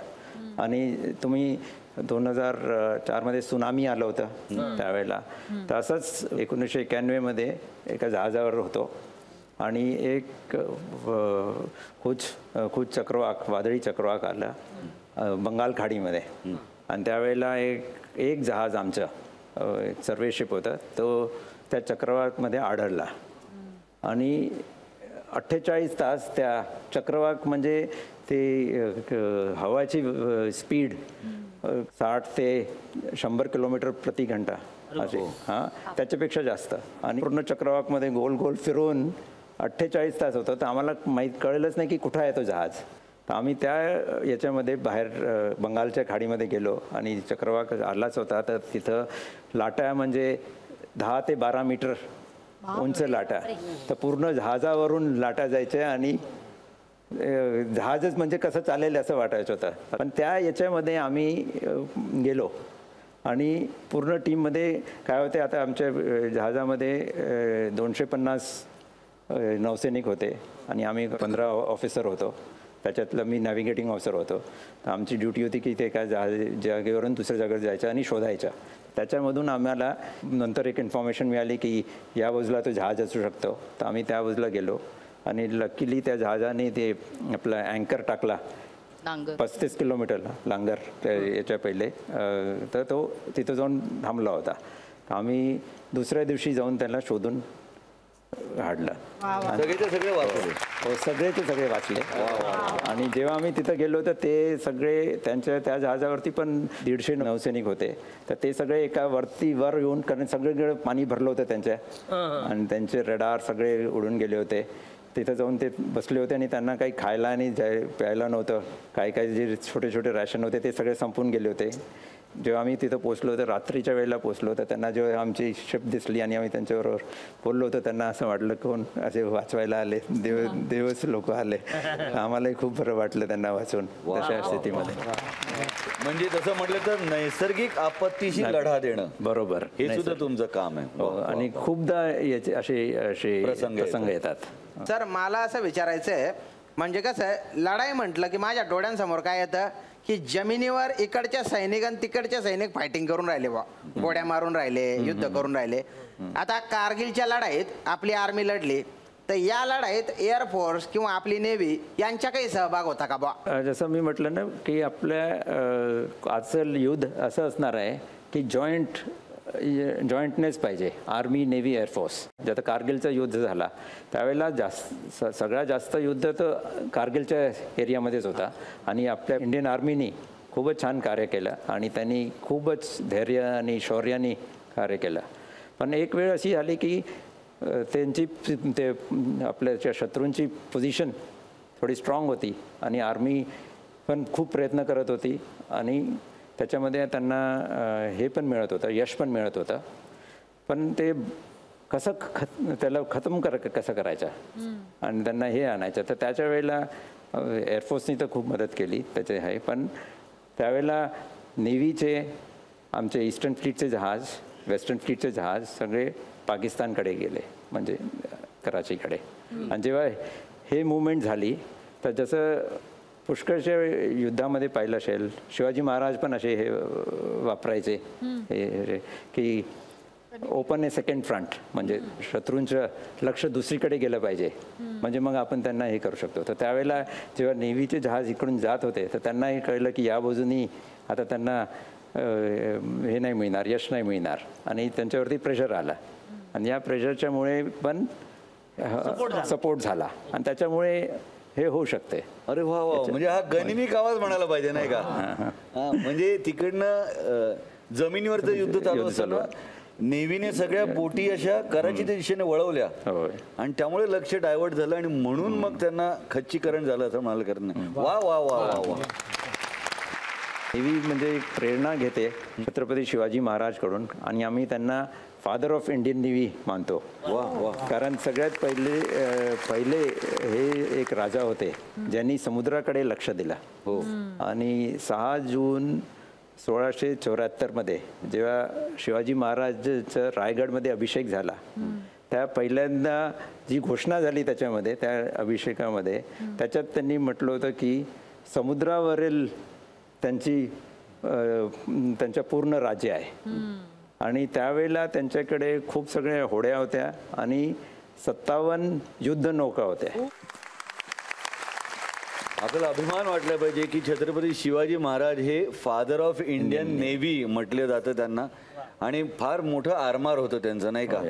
आणि तुम्ही 2004 मध्ये सुनामी आलं होतं त्यावेळेला. तर असंच 1991 मध्ये एका जहाजावर होतो आणि एक खूप चक्रवाक, वादळी चक्रवाक आला बंगाल खाडीमध्ये. आणि त्यावेळेला एक जहाज आमचं एक सर्वे शिप होतं, तो त्या चक्रवाकमध्ये आढळला आणि 48 तास त्या चक्रवाक म्हणजे ते हवाची स्पीड 60 ते 100 किलोमीटर प्रति घंटा असे हां त्याच्यापेक्षा जास्त आणि पूर्ण चक्रवाकमध्ये गोल गोल फिरून 48 तास होतं. तर आम्हाला माहीत कळलंच नाही की कुठं आहे तो जहाज. तर आम्ही त्या याच्यामध्ये बाहेर बंगालच्या खाडीमध्ये गेलो आणि चक्रवाक आलाच होता. तर तिथं लाटा म्हणजे 10 ते 12 मीटर उंच लाटा. तर पूर्ण जहाजावरून लाटा जायच्या आणि जहाजच म्हणजे कसं चालेल असं वाटायचं होतं. पण त्या याच्यामध्ये आम्ही गेलो आणि पूर्ण टीममध्ये काय होते, आता आमच्या जहाजामध्ये 250 नौसैनिक होते आणि आम्ही 15 ऑफिसर होतो. त्याच्यातलं मी नॅव्हिगेटिंग ऑफिसर होतो. तर आमची ड्युटी होती की ते काय जागेवरून दुसऱ्या जागेवर जायचं आणि शोधायचं. त्याच्यामधून आम्हाला नंतर एक इन्फॉर्मेशन मिळाली की या बाजूला तो जहाज असू शकतो. तर आम्ही त्या बाजूला गेलो आणि लकीली त्या जहाजाने ते आपला अँकर टाकला 35 किलोमीटरला लांगर याच्या पहिले. तर तो तिथं जाऊन थांबला होता. तर आम्ही दुसऱ्या दिवशी जाऊन त्याला शोधून काढलं.
सगळे वाचले.
हो सगळेचे सगळे वाचले. आणि जेव्हा आम्ही तिथं गेलो तर ते सगळे त्यांच्या त्या जहाजावरती पण 150 नौसैनिक होते. तर ते सगळे एका वर येऊन, कारण सगळीकडे पाणी भरलं होतं त्यांच्या आणि त्यांचे रडार सगळे उडून गेले होते. तिथं जाऊन ते बसले होते आणि त्यांना काही खायला आणि प्यायला नव्हतं. काही जे छोटे छोटे रॅशन होते ते सगळे संपून गेले होते. जेव्हा आम्ही तिथं पोचलो तर रात्रीच्या वेळेला पोचलो तर त्यांना जेव्हा आमची शिप दिसली आणि आम्ही त्यांच्याबरोबर बोललो होतो, त्यांना असं वाटलं कोण असे वाचवायला आले, देवच लोक आले. आम्हालाही खूप बरं वाटलं त्यांना वाचून तशा स्थितीमध्ये.
म्हणजे तसं म्हटलं तर नैसर्गिक आपत्तीशी लढा देणं,
बरोबर,
हे सुद्धा तुमचं काम आहे.
आणि खूपदा याचे असे प्रसंग येतात.
सर मला असं विचारायचं आहे, म्हणजे कसं आहे, लढाई म्हटलं की माझ्या डोळ्यांसमोर काय येतं की जमिनीवर इकडच्या सैनिक आणि तिकडच्या सैनिक फायटिंग करून राहिले, बा गोड्या मारून राहिले, युद्ध करून राहिले. आता कारगिलच्या लढाईत आपली आर्मी लढली, तर या लढाईत एअरफोर्स किंवा आपली नेव्ही यांचा काही सहभाग होता का बा?
जसं मी म्हटलं ना की आपल्या आजचं युद्ध असं असणार आहे की जॉईंटनेस पाहिजे, आर्मी नेव्ही एअरफोर्स. जेव्हा कारगिलचं युद्ध झाला त्यावेळेला सगळ्यात जास्त युद्ध तर कारगिलच्या एरियामध्येच होता आणि आपल्या इंडियन आर्मीनी खूपच छान कार्य केलं आणि त्यांनी खूपच धैर्य आणि शौर्याने कार्य केलं. पण एक वेळ अशी आली की त्यांची आपल्या शत्रूंची पोझिशन थोडी स्ट्रॉंग होती आणि आर्मी पण खूप प्रयत्न करत होती आणि त्याच्यामध्ये त्यांना हे पण मिळत होतं, यश पण मिळत होतं. पण ते कसं त्याला कसं करायचं आणि त्यांना हे आणायचं. तर त्याच्या वेळेला एअरफोर्सनी तर खूप मदत केली त्याचे आहे. पण त्यावेळेला नेव्हीचे, आमचे ईस्टर्न फ्लीटचे जहाज, वेस्टर्न फ्लीटचे जहाज सगळे पाकिस्तानकडे गेले, म्हणजे कराचीकडे. आणि जेव्हा हे मुवमेंट झाली तर जसं पुष्कळच्या युद्धामध्ये पाहिलं असेल, शिवाजी महाराज पण असे हे वापरायचे की ओपन ए सेकंड फ्रंट, म्हणजे शत्रूंचं लक्ष दुसरीकडे गेलं पाहिजे, म्हणजे मग आपण त्यांना हे करू शकतो. तर त्यावेळेला जेव्हा नेव्हीचे जहाज इकडून जात होते तर त्यांना हे कळलं की या बाजूनी आता त्यांना हे नाही मिळणार, यश नाही मिळणार आणि त्यांच्यावरती प्रेशर आला आणि या प्रेशरच्यामुळे पण सपोर्ट झाला आणि त्याच्यामुळे हे होऊ शकते.
अरे वा वा, म्हणजे हा गनिमिक आवाज म्हणायला पाहिजे नाही का? म्हणजे तिकडनं जमिनीवरचं युद्ध चालू असताना नेव्हीने सगळ्या बोटी अशा कराचीच्या दिशेने वळवल्या आणि त्यामुळे लक्ष डायव्हर्ट झालं आणि म्हणून मग त्यांना खच्चीकरण झालं असं म्हणाल करणं. वा वा वा वा वा.
नेव्ही म्हणजे प्रेरणा घेते छत्रपती शिवाजी महाराजकडून आणि आम्ही त्यांना फादर ऑफ इंडियन नेव्ही मानतो.
वा वा.
कारण सगळ्यात पहिले हे एक राजा होते ज्यांनी समुद्राकडे लक्ष दिलं.
हो.
आणि 6 जून 1674 जेव्हा शिवाजी महाराजांचा रायगडमध्ये अभिषेक झाला, त्या पहिल्यांदा जी घोषणा झाली त्याच्यामध्ये, त्या अभिषेकामध्ये त्याच्यात त्यांनी म्हटलं होतं की समुद्रावरील त्यांच्या पूर्ण राज्य आहे. आणि त्यावेळेला त्यांच्याकडे खूप सगळ्या होड्या होत्या आणि 57 युद्ध नौका होत्या.
आपल्याला अभिमान वाटला पाहिजे की छत्रपती शिवाजी महाराज हे फादर ऑफ इंडियन नेव्ही म्हटले जातं त्यांना आणि फार मोठं आरमार होतं त्यांचं नाही का?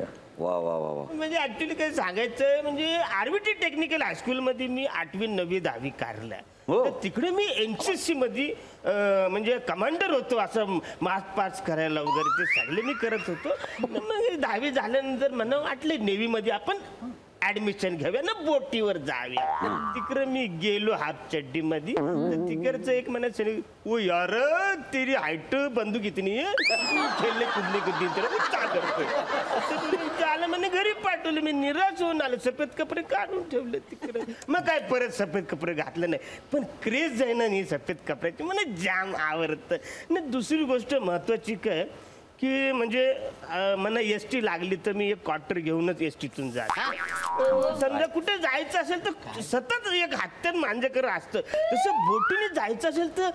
वा वा वा वा.
म्हणजे ऍक्च्युली काय सांगायचं म्हणजे आरबीटी टेक्निकल हायस्कूलमध्ये मी 8वी 9वी 10वी कारल्या.
हो.
तर तिकडे मी NCC मध्ये म्हणजे कमांडर होतो, असं मार्च पास करायला वगैरे ते सगळे मी करत होतो. मग 10वी झाल्यानंतर मला वाटले नेव्ही मध्ये आपण ऍडमिशन घ्याव्या ना, बोटीवर जाऊया. तिकडे मी गेलो हाफ चड्डी मध्ये. तिकडचं एक म्हणायचं, ओ यार तेरी हाईट बंदूक इतनी आहे, खेळले कुदले कुदली तर मी का करतोय. त्याला म्हणे घरी पाठवलं. मी निराश होऊन आलो, सफेद कपडे काढून ठेवले तिकडे. मग काय परत सफेद कपडे घातलं नाही, पण क्रेज आहे ना ही सफेद कपड्याची, मला जाम आवडतं. आणि दुसरी गोष्ट महत्वाची काय की म्हणजे मला ST लागली तर मी एक क्वार्टर घेऊनच STतून जातो. समजा कुठे जायचं असेल तर सतत एक हत्यार मांजेकर असतं, तसं बोटीने जायचं असेल तर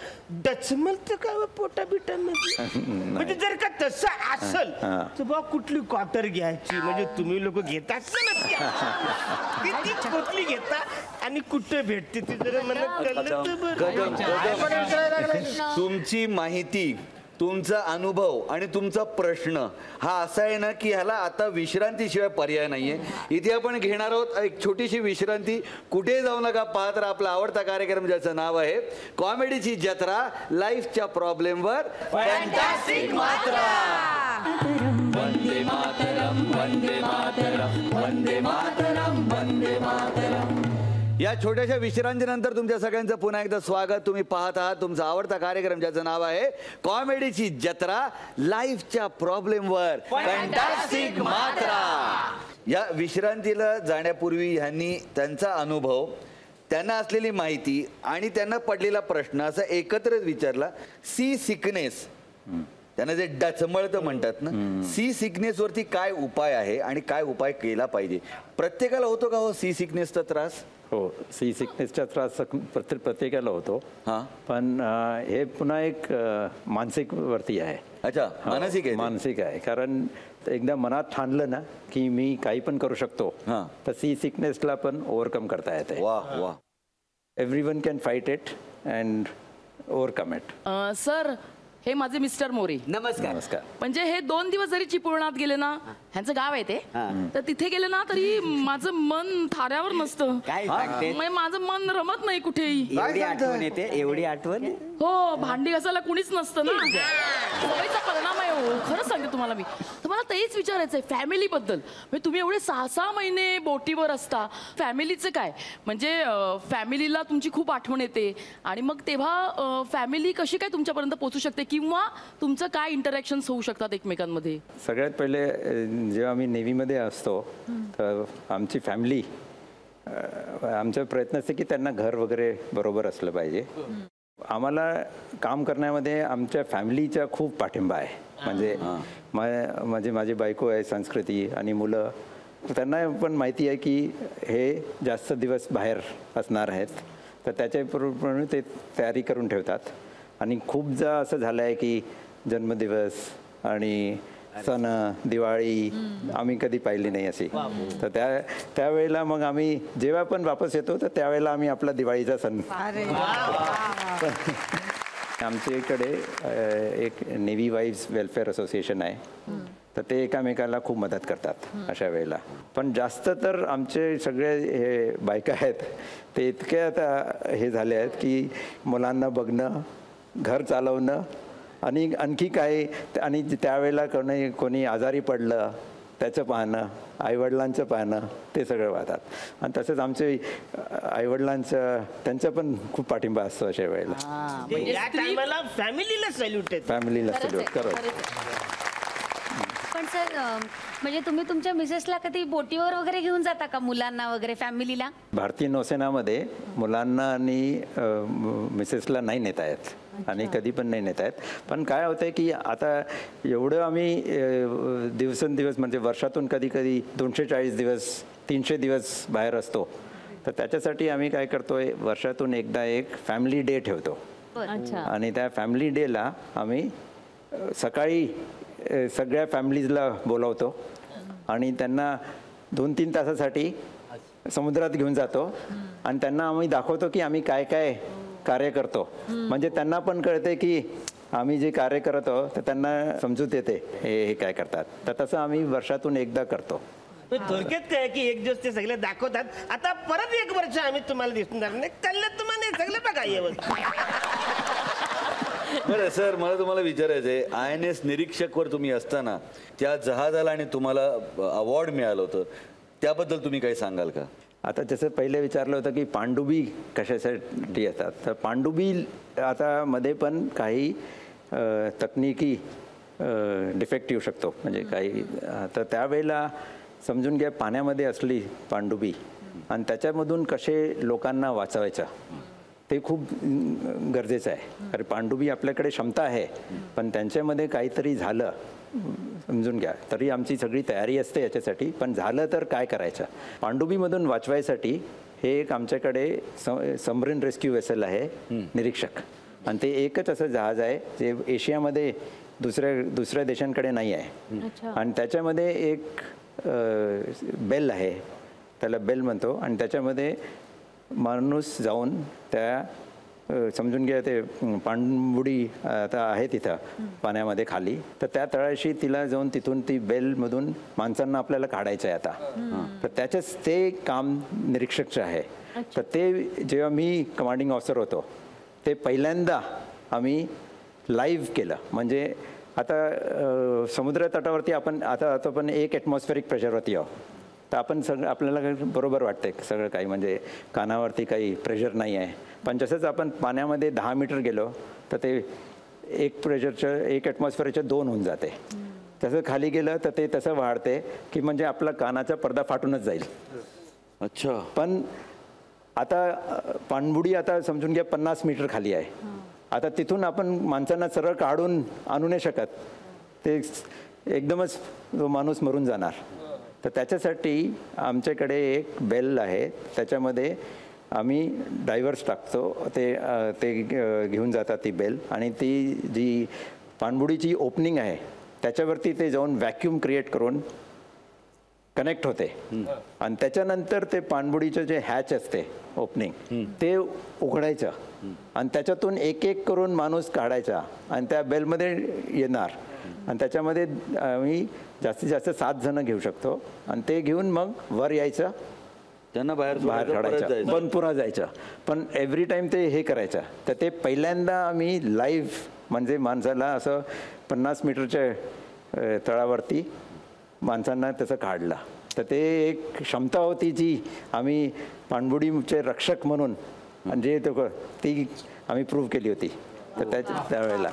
डचमलतं का पोटा बिटामध्ये. म्हणजे जर का तसं असेल तर बा कुठली क्वार्टर घ्यायची, म्हणजे तुम्ही लोक घेतात ना ती कुठली घेता आणि कुठे भेटते ती जरा मला कळलं तर बरं.
तुमची माहिती, तुमचा अनुभव आणि तुमचा प्रश्न हा असा आहे ना की ह्याला आता विश्रांतीशिवाय पर्याय नाहीये. इथे आपण घेणार आहोत एक छोटीशी विश्रांती. कुठे जाऊ नका, पाहत राहा आपला आवडता कार्यक्रम ज्याचं नाव आहे कॉमेडीची जत्रा, लाईफच्या प्रॉब्लेमवर फॅन्टास्टिक मात्रा.
वंदे मातरम वंदे मातरम वंदे मातरम वंदे मातरम.
या छोट्याशा विश्रांतीनंतर तुमच्या सगळ्यांचं पुन्हा एकदा स्वागत. तुम्ही पाहत आहात तुमचा आवडता कार्यक्रम ज्याचं नाव आहे कॉमेडीची जत्रा, लाईफच्या प्रॉब्लेमवर फॅन्टास्टिक मात्रा. या विश्रांतीला जाण्यापूर्वी ह्यांनी त्यांचा अनुभव, त्यांना असलेली माहिती आणि त्यांना पडलेला प्रश्न असा एकत्रच विचारला. सी सिकनेस, त्यांना जे डचमळतं म्हणतात ना, सी सिकनेस वरती काय उपाय आहे आणि काय उपाय केला पाहिजे. प्रत्येकाला होतो का हो सी सिकनेसचा त्रास?
हो, सी सिकनेसचा त्रास प्रत्येकाला होतो. पण हे पुन्हा एक मानसिक वरती आहे.
अच्छा, मानसिक आहे.
मानसिक आहे, कारण एकदा मनात ठाणलं ना की मी काही पण करू शकतो, तर सी सिकनेसला पण ओव्हरकम करता येते.
वा वा.
Everyone can fight it and overcome it.
Sir, हे माझे मिस्टर मोरे.
नमस्कार.
नमस्कार.
म्हणजे हे 2 दिवस जरी चिपळुणात गेले ना, ह्यांचं गाव आहे ते, तर तिथे गेले ना तरी माझं मन थाऱ्यावर नसतं.
काय सांगते?
म्हणजे माझं मन रमत नाही कुठेही.
एवढी आठवण येते, एवढी आठवण.
हो, भांडी घासायला कुणीच नसतं ना. सवयीचा परिणाम आहे हो, खरंच सांगते तुम्हाला मी. तर मला तेच विचारायचंय फॅमिली बद्दल. म्हणजे तुम्ही एवढे 6-6 महिने बोटीवर असता, फॅमिलीचं काय? म्हणजे फॅमिलीला तुमची खूप आठवण येते आणि मग तेव्हा फॅमिली कशी काय तुमच्यापर्यंत पोहोचू शकते किंवा तुमचं काय इंटरॅक्शन्स होऊ शकतात एकमेकांमध्ये?
सगळ्यात पहिले जेव्हा आम्ही नेव्हीमध्ये असतो तर आमची फॅमिली, आमचा प्रयत्न असते की त्यांना घर वगैरे बरोबर असलं पाहिजे. आम्हाला काम करण्यामध्ये आमच्या फॅमिलीचा खूप पाठिंबा आहे. म्हणजे माझी बायको आहे संस्कृती आणि मुलं, त्यांना पण माहिती आहे की हे जास्त दिवस बाहेर असणार आहेत, तर त्याच्याप्रमाणे ते तयारी करून ठेवतात. आणि खूपदा असं झालं आहे की जन्मदिवस आणि सण, दिवाळी आम्ही कधी पाहिली नाही अशी. तर त्यावेळेला मग आम्ही जेव्हा पण वापस येतो तर त्यावेळेला आम्ही आपला दिवाळीचा सण. आमच्या इकडे एक नेव्ही वाईव्स वेलफेअर असोसिएशन आहे, तर ते एकामेकाला खूप मदत करतात अशा वेळेला. पण जास्त तर आमचे सगळे हे बायका आहेत ते इतके आता हे झाले आहेत की मुलांना बघणं, घर चालवणं आणि आणखी काय, आणि त्यावेळेला कोणी आजारी पडलं त्याचं पाहणं, आईवडिलांचं पाहणं, ते सगळं पाहतात. आणि तसंच आमचे आईवडिलांचं त्यांचा पण खूप पाठिंबा असतो अशा वेळेला.
या टायमाला फॅमिलीला सॅल्यूट आहे.
फॅमिलीला सॅल्यूट करत.
पण सर, म्हणजे तुम्ही तुमच्या मिसेसला कधी बोटीवर वगैरे घेऊन जाता का, मुलांना वगैरे, फॅमिलीला?
भारतीय नौसेनामध्ये मुलांना आणि मिसेसला नाही नेता येत आणि कधी पण नाही नेता येत. पण काय होतं की आता एवढं आम्ही दिवसेंदिवस म्हणजे वर्षातून कधी कधी 240 दिवस 300 दिवस बाहेर असतो, तर त्याच्यासाठी आम्ही काय करतोय, वर्षातून एकदा एक फॅमिली डे ठेवतो. आणि त्या फॅमिली डेला आम्ही सकाळी सगळ्या फॅमिलीजला बोलवतो आणि त्यांना 2-3 तासासाठी समुद्रात घेऊन जातो आणि त्यांना आम्ही दाखवतो की आम्ही काय काय कार्य करतो. म्हणजे त्यांना पण कळते की आम्ही जे कार्य करत आहोत तर त्यांना समजूत येते हे काय करतात, तर तसं आम्ही वर्षातून एकदा करतो.
थोडक्यात काय की एक दिवस ते सगळे दाखवतात, आता परत 1 वर्ष आम्ही तुम्हाला दिसणार नाही, कळलं तुम्हाला सगळं बघा येऊन.
बरं सर, मला तुम्हाला विचारायचं आहे, INS निरीक्षकवर तुम्ही असताना त्या जहाजाला आणि तुम्हाला अवॉर्ड मिळालं होतं, त्याबद्दल तुम्ही काही सांगाल का?
आता जसं पहिले विचारलं होतं की पांडुबी कशासाठी येतात, तर पांडुबी आता मध्ये पण काही तकनिकी डिफेक्ट येऊ शकतो, म्हणजे काही, तर त्यावेळेला समजून घ्या पाण्यामध्ये असली पांडुबी आणि त्याच्यामधून कसे लोकांना वाचवायचं ते खूप गरजेचं आहे. कारण पांडुबी आपल्याकडे क्षमता आहे, पण त्यांच्यामध्ये काहीतरी झालं समजून घ्या, तरी आमची सगळी तयारी असते याच्यासाठी, पण झालं तर काय करायचं. पांडुबीमधून वाचवायसाठी हे एक आमच्याकडे सबमरीन रेस्क्यू वेसल आहे निरीक्षक, आणि ते एकच असं जहाज आहे जे एशियामध्ये दुसऱ्या देशांकडे नाही आहे. आणि त्याच्यामध्ये एक बेल आहे, त्याला बेल म्हणतो, आणि त्याच्यामध्ये माणूस जाऊन त्या समजून घ्या ते पाणबुडी आता आहे तिथं पाण्यामध्ये खाली, तर त्या तळाशी तिला जाऊन तिथून ती बेलमधून माणसांना आपल्याला काढायचं आहे आता. तर त्याचंच ते काम निरीक्षकचं आहे. तर ते जेव्हा मी कमांडिंग ऑफिसर होतो ते पहिल्यांदा आम्ही लाईव्ह केलं. म्हणजे आता समुद्र तटावरती आपण आता पण 1 ॲटमॉस्फेरिक प्रेशरवरती आहोत, तर आपण सगळं आपल्याला बरोबर वाटतंय सगळं काही, म्हणजे कानावरती काही प्रेशर नाही आहे. पण जसंच आपण पाण्यामध्ये 10 मीटर गेलो तर ते 1 ॲटमॉस्फेअरच्या 2 होऊन जाते. तसं खाली गेलं तर ते तसं वाढते की म्हणजे आपला कानाचा पडदा फाटूनच जाईल.
अच्छा.
पण आता पाणबुडी आता समजून घ्या 50 मीटर खाली आहे. आता तिथून आपण माणसांना सरळ काढून आणू नाही शकत, ते एकदमच तो माणूस मरून जाणार. तर त्याच्यासाठी आमच्याकडे एक बेल आहे, त्याच्यामध्ये आम्ही डायव्हर्स टाकतो, ते घेऊन जातात ती बेल, आणि ती जी पाणबुडीची ओपनिंग आहे त्याच्यावरती ते जाऊन व्हॅक्यूम क्रिएट करून कनेक्ट होते. आणि त्याच्यानंतर ते पाणबुडीचं जे हॅच असते ओपनिंग ते उघडायचं, आणि त्याच्यातून एक करून माणूस काढायचा आणि त्या बेलमध्ये येणार. आणि त्याच्यामध्ये आम्ही जास्तीत जास्त 7 जण घेऊ शकतो, आणि ते घेऊन मग वर यायचं,
त्यांना बाहेर
काढायचं, पण पुन्हा जायचं. पण एव्हरी टाईम ते हे करायचं. तर ते पहिल्यांदा आम्ही लाईव्ह म्हणजे माणसाला असं 50 मीटरच्या तळावरती माणसांना त्याचं काढलं. तर ते एक क्षमता होती जी आम्ही पाणबुडीचे रक्षक म्हणून म्हणजे ती आम्ही प्रूव्ह केली होती. तर त्यावेळेला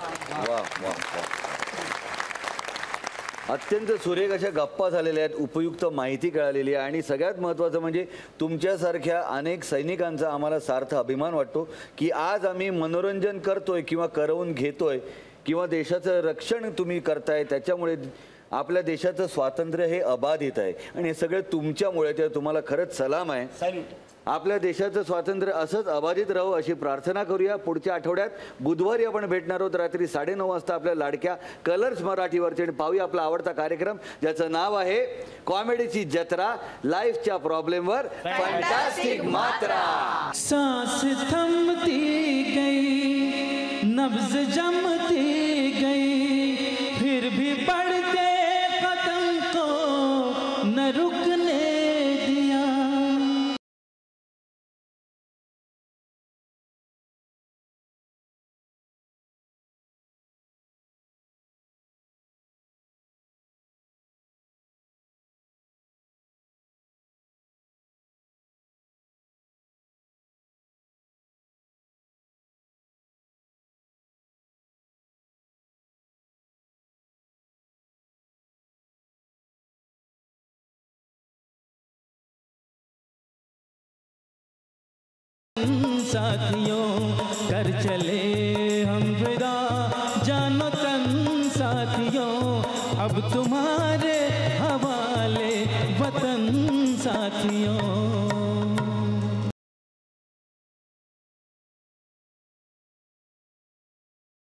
अत्यंत सुरेख अशा गप्पा झालेल्या आहेत, उपयुक्त माहिती कळालेली आहे, आणि सगळ्यात महत्त्वाचं म्हणजे तुमच्यासारख्या अनेक सैनिकांचा आम्हाला सार्थ अभिमान वाटतो की आज आम्ही मनोरंजन करतोय किंवा करवून घेतोय किंवा देशाचं रक्षण तुम्ही करताय, त्याच्यामुळे आपल्या देशाचं स्वातंत्र्य हे अबाधित आहे, आणि हे सगळे तुमच्यामुळे. ते तुम्हाला खरंच सलाम आहे. आपल्या देशाचं स्वातंत्र्य असंच अबाधित राहू अशी प्रार्थना करूया. पुढच्या आठवड्यात बुधवारी आपण भेटणार आहोत रात्री 9:30 वाजता आपल्या लाडक्या कलर्स मराठीवरती, आणि पाहूया आपला आवडता कार्यक्रम ज्याचं नाव आहे कॉमेडीची जत्रा, लाईफच्या प्रॉब्लेमवर फॅन्टास्टिक मात्रा.
सांस थमती गई, नब्ज जमती गई, फिर भी बढ़ते कदम को न रुकने दिया. साथियों कर चले हम विदा, जानो तन साथियों अब तुम्हारे हवाले वतन साथियों.